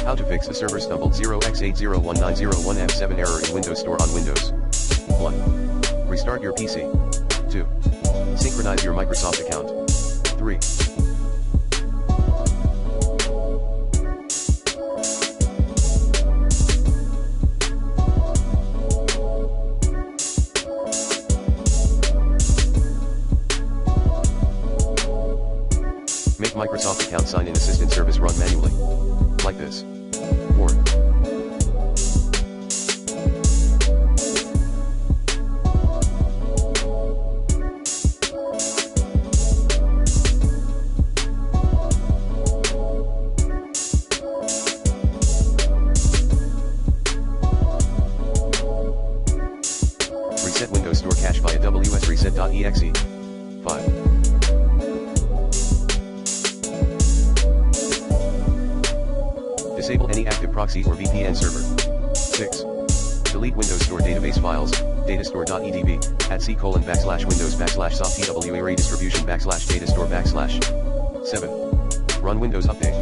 How to fix the server stumbled 0x801901F7 error in Windows Store on Windows. 1. Restart your PC. 2. Synchronize your Microsoft account. 3. Make Microsoft account sign-in assistant service run manually. Like this. 4. Reset Windows Store cache via wsreset.exe. 5. Disable any active proxy or VPN server. 6. Delete Windows Store database files, datastore.edb, @c:\windows\soft pwa redistribution /datastore/. 7. Run Windows Update.